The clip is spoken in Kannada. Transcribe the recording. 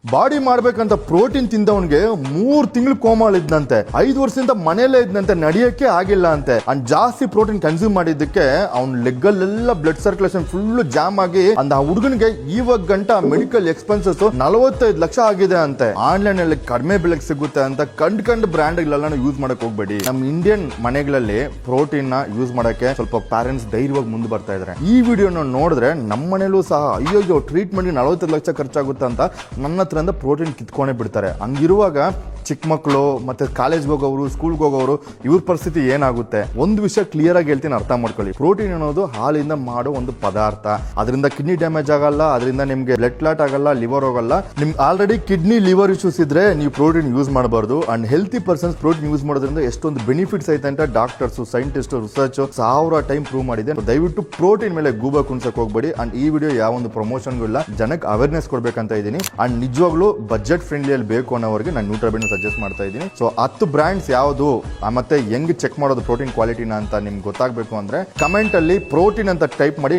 ಬಾಡಿ ಮಾಡ್ಬೇಕಂತ ಪ್ರೋಟೀನ್ ತಿಂದವನ್ಗೆ 3 ತಿಂಗಳು ಕೋಮಾಲ್ ಇದ್ನಂತೆ, 5 ವರ್ಷದಿಂದ ಮನೆಯಲ್ಲೇ ಇದ್ನಂತೆ, ನಡೆಯಕ್ಕೆ ಆಗಿಲ್ಲ ಅಂತೆ. ಅಂಡ್ ಜಾಸ್ತಿ ಪ್ರೋಟೀನ್ ಕನ್ಸ್ಯೂಮ್ ಮಾಡಿದ್ದಕ್ಕೆ ಅವ್ನ ಲೆಗ್ಗಲ್ಲೆಲ್ಲ ಬ್ಲಡ್ ಸರ್ಕ್ಯುಲೇಷನ್ ಫುಲ್ ಜಾಮ್ ಆಗಿ ಅಂದ ಆ ಹುಡುಗನಿಗೆ ಇವಾಗ ಗಂಟ ಮೆಡಿಕಲ್ ಎಕ್ಸ್ಪೆನ್ಸಸ್ 45 ಲಕ್ಷ ಆಗಿದೆ ಅಂತೆ. ಆನ್ಲೈನ್ ಅಲ್ಲಿ ಕಡಿಮೆ ಬೆಲೆಗೆ ಸಿಗುತ್ತೆ ಅಂತ ಕಂಡ್ ಬ್ರ್ಯಾಂಡ್ ಗಳನ್ನ ಯೂಸ್ ಮಾಡಕ್ ಹೋಗ್ಬೇಡಿ. ನಮ್ ಇಂಡಿಯನ್ ಮನೆಗಳಲ್ಲಿ ಪ್ರೋಟೀನ್ ನ ಯೂಸ್ ಮಾಡಕ್ಕೆ ಸ್ವಲ್ಪ ಪ್ಯಾರೆಂಟ್ಸ್ ಧೈರ್ಯವಾಗಿ ಮುಂದೆ ಬರ್ತಾ ಇದಾರೆ. ಈ ವಿಡಿಯೋನ ನೋಡಿದ್ರೆ ನಮ್ಮ ಮನೇಲೂ ಸಹ ಅಯ್ಯೋ ಟ್ರೀಟ್ಮೆಂಟ್ 45 ಲಕ್ಷ ಖರ್ಚಾಗುತ್ತೆ ಅಂತ ನನ್ನ ಹತ್ರ ಪ್ರೋಟೀನ್ ಕಿತ್ಕೊಂಡೇ ಬಿಡ್ತಾರೆ. ಹಂಗಿರುವಾಗ ಚಿಕ್ಕ ಮಕ್ಕಳು ಮತ್ತೆ ಕಾಲೇಜ್ಗೆ ಹೋಗೋರು, ಸ್ಕೂಲ್ಗೆ ಹೋಗೋರು, ಇವ್ರ ಪರಿಸ್ಥಿತಿ ಏನಾಗುತ್ತೆ? ಒಂದು ವಿಷಯ ಕ್ಲಿಯರ್ ಆಗಿ ಹೇಳ್ತೀನಿ, ಅರ್ಥ ಮಾಡ್ಕೊಳ್ಳಿ. ಪ್ರೋಟೀನ್ ಅನ್ನೋದು ಹಾಲಿಂದ ಮಾಡೋ ಒಂದು ಪದಾರ್ಥ. ಅದರಿಂದ ಕಿಡ್ನಿ ಡ್ಯಾಮೇಜ್ ಆಗಲ್ಲ, ಅದರಿಂದ ನಿಮ್ಗೆ ಬ್ಲಡ್ ಕ್ಲಾಟ್ ಆಗಲ್ಲ, ಲಿವರ್ ಹೋಗಲ್ಲ. ನಿಮ್ಗೆ ಆಲ್ರೆಡಿ ಕಿಡ್ನಿ ಲಿವರ್ ಇಶ್ಯೂಸ್ ಇದ್ರೆ ನೀವು ಪ್ರೋಟೀನ್ ಯೂಸ್ ಮಾಡಬಾರ್ದು. And healthy persons protein use ಮಾಡೋದ್ರಿಂದ ಎಷ್ಟೊಂದು ಬೆನಿಫಿಟ್ಸ್ ಐತೆ ಅಂತ doctors, scientist, research 1000 time prove ಮಾಡಿದೆ. ದಯವಿಟ್ಟು ಪ್ರೋಟೀನ್ ಮೇಲೆ ಗೂಬ ಕುಣಿಸಕ್ ಹೋಗ್ಬೇಡಿ. ಅಂಡ್ ಈ ವಿಡಿಯೋ ಯಾವ ಒಂದು ಪ್ರಮೋಷನ್ಗೂ ಇಲ್ಲ, ಜನಕ್ಕೆ ಅವೇರ್ನೆಸ್ ಕೊಡ್ಬೇಕಂತ ಇದ್ದೀನಿ. ಅಂಡ್ ನಿಜವಾಗ್ಲೂ ಬಜೆಟ್ ಫ್ರೆಂಡ್ಲಿ ಅಲ್ಲಿ ಬೇಕು ಅನ್ನೋರಿಗೆ ನಾನು ನ್ಯೂಟ್ರಿಬೆಂಡ್ ಸಜೆಸ್ಟ್ ಮಾಡ್ತಾ ಇದ್ದೀನಿ. ಸೊ 10 ಬ್ರ್ಯಾಂಡ್ಸ್ ಯಾವುದು ಮತ್ತೆ ಹೆಂಗ್ ಚೆಕ್ ಮಾಡೋದು ಪ್ರೋಟೀನ್ ಕ್ವಾಲಿಟಿನ ಅಂತ ನಿಮ್ಗೆ ಗೊತ್ತಾಗಬೇಕು ಅಂದ್ರೆ ಕಮೆಂಟ್ ಅಲ್ಲಿ ಪ್ರೋಟೀನ್ ಅಂತ ಟೈಪ್ ಮಾಡಿ.